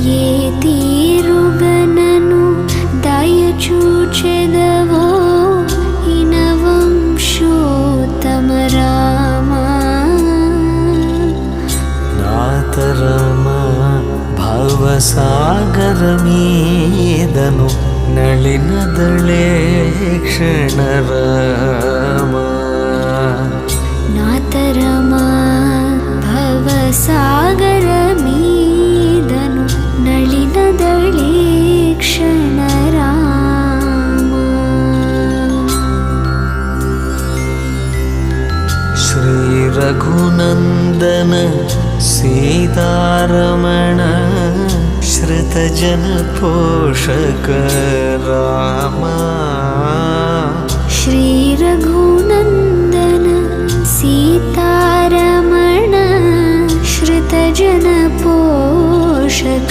ఏ తీరుగనను దయచూచెదవో ఇనవంశోత్తమ రామా. నాతరమా భవసాగర మీదను నళినదళే క్షణరామా. నాతరమా భవసాగర మీదను నళినదళే క్షణరామా. శ్రీ రఘునందన సీతారమణ శ్రుతజన పోషక రామా. శ్రీ రఘునందన సీతారమణ శ్రుతజన పోషక